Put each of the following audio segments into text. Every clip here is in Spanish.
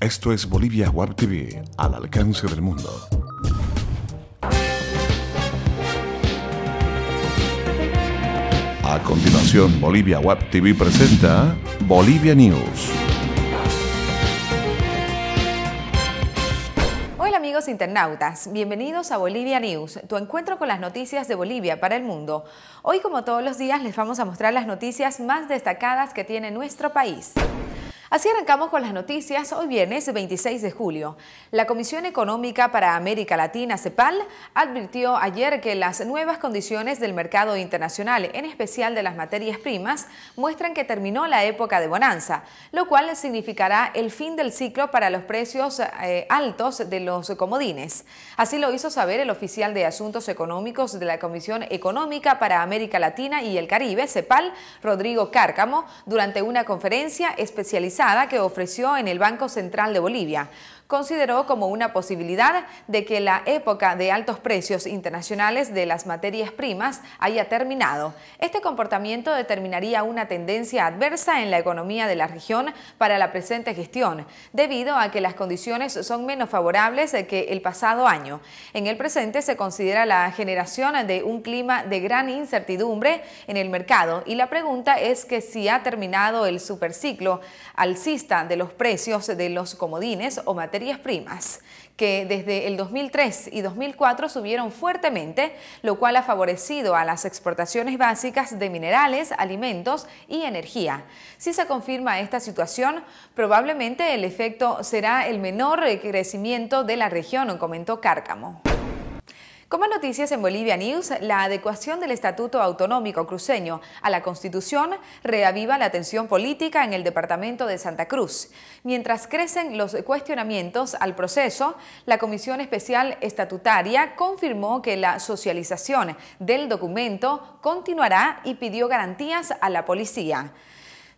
Esto es Bolivia Web TV, al alcance del mundo. A continuación, Bolivia Web TV presenta Bolivia News. Hola amigos internautas, bienvenidos a Bolivia News, tu encuentro con las noticias de Bolivia para el mundo. Hoy, como todos los días, les vamos a mostrar las noticias más destacadas que tiene nuestro país. Así arrancamos con las noticias hoy viernes 26 de julio. La Comisión Económica para América Latina, CEPAL, advirtió ayer que las nuevas condiciones del mercado internacional, en especial de las materias primas, muestran que terminó la época de bonanza, lo cual significará el fin del ciclo para los precios altos de los comodines. Así lo hizo saber el oficial de Asuntos Económicos de la Comisión Económica para América Latina y el Caribe, CEPAL, Rodrigo Cárcamo, durante una conferencia especializada que ofreció en el Banco Central de Bolivia. Consideró como una posibilidad de que la época de altos precios internacionales de las materias primas haya terminado. Este comportamiento determinaría una tendencia adversa en la economía de la región para la presente gestión, debido a que las condiciones son menos favorables que el pasado año. En el presente se considera la generación de un clima de gran incertidumbre en el mercado y la pregunta es que si ha terminado el superciclo alcista de los precios de los comodines o materias primas, que desde el 2003 y 2004 subieron fuertemente, lo cual ha favorecido a las exportaciones básicas de minerales, alimentos y energía. Si se confirma esta situación, probablemente el efecto será el menor crecimiento de la región, comentó Cárcamo. Como noticias en Bolivia News, la adecuación del Estatuto Autonómico Cruceño a la Constitución reaviva la tensión política en el departamento de Santa Cruz. Mientras crecen los cuestionamientos al proceso, la Comisión Especial Estatutaria confirmó que la socialización del documento continuará y pidió garantías a la policía.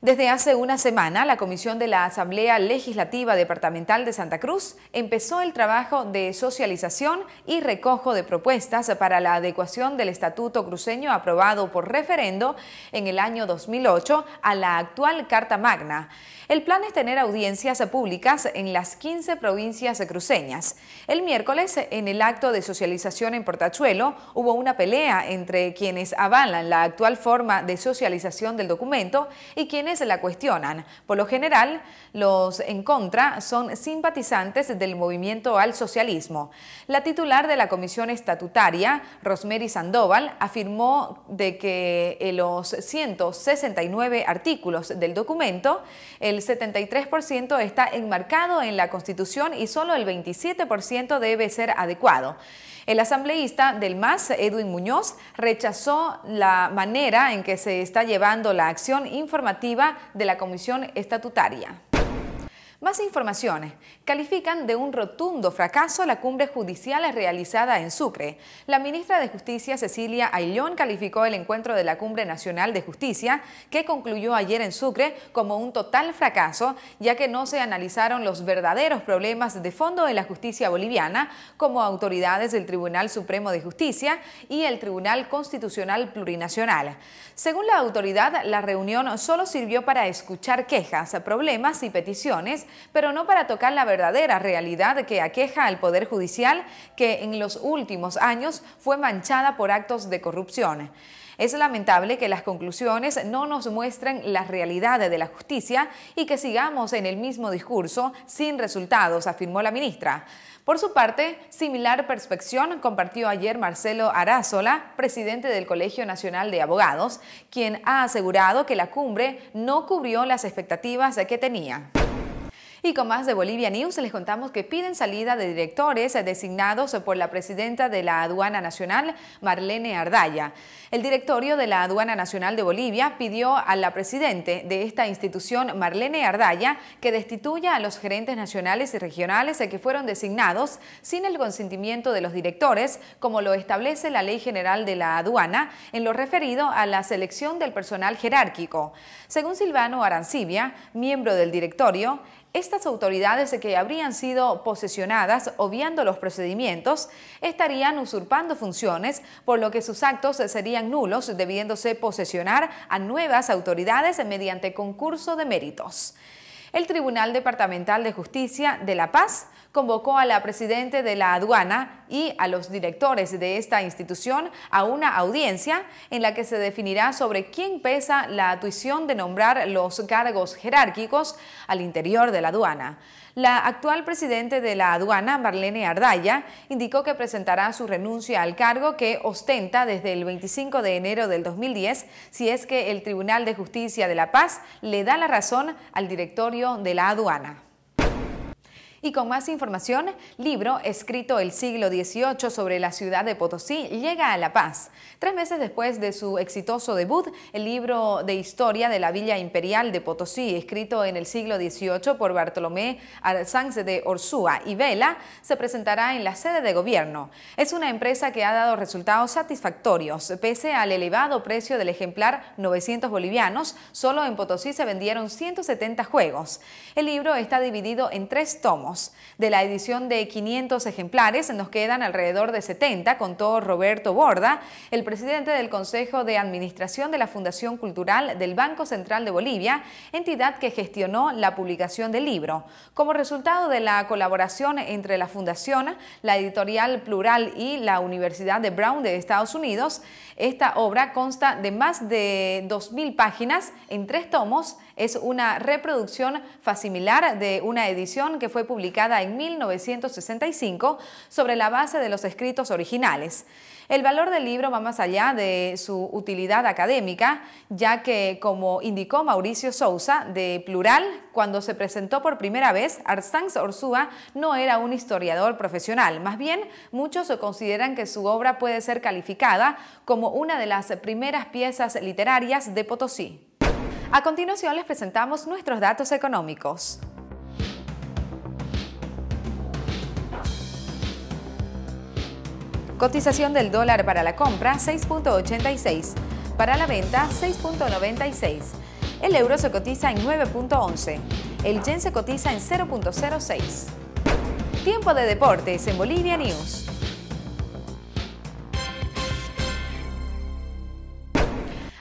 Desde hace una semana, la Comisión de la Asamblea Legislativa Departamental de Santa Cruz empezó el trabajo de socialización y recojo de propuestas para la adecuación del Estatuto Cruceño aprobado por referendo en el año 2008 a la actual Carta Magna. El plan es tener audiencias públicas en las 15 provincias cruceñas. El miércoles, en el acto de socialización en Portachuelo, hubo una pelea entre quienes avalan la actual forma de socialización del documento y quienes la cuestionan. Por lo general, los en contra son simpatizantes del movimiento al socialismo. La titular de la Comisión Estatutaria, Rosemary Sandoval, afirmó de que en los 169 artículos del documento, el 73% está enmarcado en la Constitución y solo el 27% debe ser adecuado. El asambleísta del MAS, Edwin Muñoz, rechazó la manera en que se está llevando la acción informativa de la Comisión Estatutaria. Más informaciones. Califican de un rotundo fracaso la cumbre judicial realizada en Sucre. La ministra de Justicia, Cecilia Ayllón, calificó el encuentro de la Cumbre Nacional de Justicia, que concluyó ayer en Sucre, como un total fracaso, ya que no se analizaron los verdaderos problemas de fondo de la justicia boliviana, como autoridades del Tribunal Supremo de Justicia y el Tribunal Constitucional Plurinacional. Según la autoridad, la reunión solo sirvió para escuchar quejas, problemas y peticiones, pero no para tocar la verdadera realidad que aqueja al Poder Judicial, que en los últimos años fue manchada por actos de corrupción. Es lamentable que las conclusiones no nos muestren la realidad de la justicia y que sigamos en el mismo discurso sin resultados, afirmó la ministra. Por su parte, similar perspección compartió ayer Marcelo Arazola, presidente del Colegio Nacional de Abogados, quien ha asegurado que la cumbre no cubrió las expectativas que tenía. Y con más de Bolivia News les contamos que piden salida de directores designados por la presidenta de la Aduana Nacional, Marlene Ardaya. El directorio de la Aduana Nacional de Bolivia pidió a la presidenta de esta institución, Marlene Ardaya, que destituya a los gerentes nacionales y regionales que fueron designados sin el consentimiento de los directores, como lo establece la Ley General de la Aduana en lo referido a la selección del personal jerárquico. Según Silvano Arancibia, miembro del directorio, estas autoridades que habrían sido posesionadas obviando los procedimientos estarían usurpando funciones, por lo que sus actos serían nulos, debiéndose posesionar a nuevas autoridades mediante concurso de méritos. El Tribunal Departamental de Justicia de La Paz convocó a la presidenta de la aduana y a los directores de esta institución a una audiencia en la que se definirá sobre quién pesa la tuición de nombrar los cargos jerárquicos al interior de la aduana. La actual presidenta de la aduana, Marlene Ardaya, indicó que presentará su renuncia al cargo que ostenta desde el 25 de enero del 2010 si es que el Tribunal de Justicia de La Paz le da la razón al directorio de la aduana. Y con más información, libro escrito el siglo XVIII sobre la ciudad de Potosí llega a La Paz. 3 meses después de su exitoso debut, el libro de historia de la Villa Imperial de Potosí, escrito en el siglo XVIII por Bartolomé Arzáiz de Orsúa y Vela, se presentará en la sede de gobierno. Es una empresa que ha dado resultados satisfactorios. Pese al elevado precio del ejemplar, 900 bolivianos, solo en Potosí se vendieron 170 juegos. El libro está dividido en 3 tomos. De la edición de 500 ejemplares nos quedan alrededor de 70, contó Roberto Borda, el presidente del Consejo de Administración de la Fundación Cultural del Banco Central de Bolivia, entidad que gestionó la publicación del libro. Como resultado de la colaboración entre la Fundación, la Editorial Plural y la Universidad de Brown de Estados Unidos, esta obra consta de más de 2.000 páginas en 3 tomos. Es una reproducción facsimilar de una edición que fue publicada en 1965 sobre la base de los escritos originales. El valor del libro va más allá de su utilidad académica, ya que, como indicó Mauricio Sousa, de Plural, cuando se presentó por primera vez, Arzáiz Orsúa no era un historiador profesional. Más bien, muchos consideran que su obra puede ser calificada como una de las primeras piezas literarias de Potosí. A continuación les presentamos nuestros datos económicos. Cotización del dólar para la compra 6.86, para la venta 6.96. El euro se cotiza en 9.11, el yen se cotiza en 0.06. Tiempo de deportes en Bolivia News.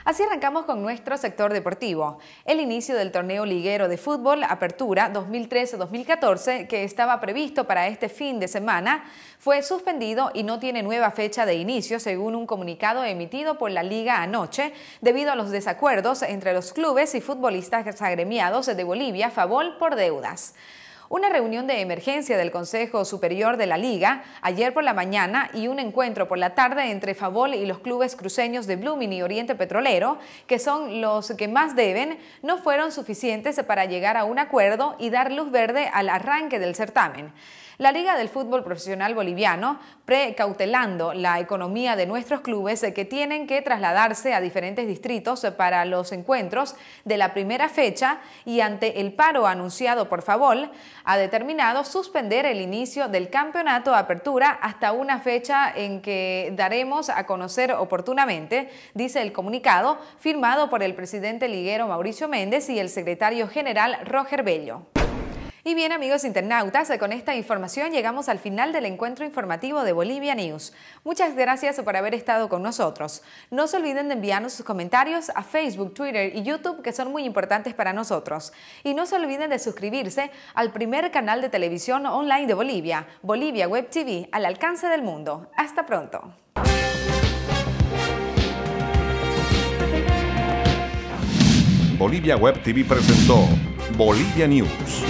Así arrancamos con nuestro sector deportivo. El inicio del torneo liguero de fútbol Apertura 2013-2014, que estaba previsto para este fin de semana, fue suspendido y no tiene nueva fecha de inicio, según un comunicado emitido por la Liga anoche, debido a los desacuerdos entre los clubes y futbolistas agremiados de Bolivia, Favol, por deudas. Una reunión de emergencia del Consejo Superior de la Liga ayer por la mañana y un encuentro por la tarde entre Favol y los clubes cruceños de Blooming y Oriente Petrolero, que son los que más deben, no fueron suficientes para llegar a un acuerdo y dar luz verde al arranque del certamen. La Liga del Fútbol Profesional Boliviano, precautelando la economía de nuestros clubes que tienen que trasladarse a diferentes distritos para los encuentros de la primera fecha y ante el paro anunciado por Favol, ha determinado suspender el inicio del campeonato Apertura hasta una fecha en que daremos a conocer oportunamente, dice el comunicado, firmado por el presidente liguero Mauricio Méndez y el secretario general Roger Bello. Y bien, amigos internautas, con esta información llegamos al final del encuentro informativo de Bolivia News. Muchas gracias por haber estado con nosotros. No se olviden de enviarnos sus comentarios a Facebook, Twitter y YouTube, que son muy importantes para nosotros. Y no se olviden de suscribirse al primer canal de televisión online de Bolivia, Bolivia Web TV, al alcance del mundo. Hasta pronto. Bolivia Web TV presentó Bolivia News.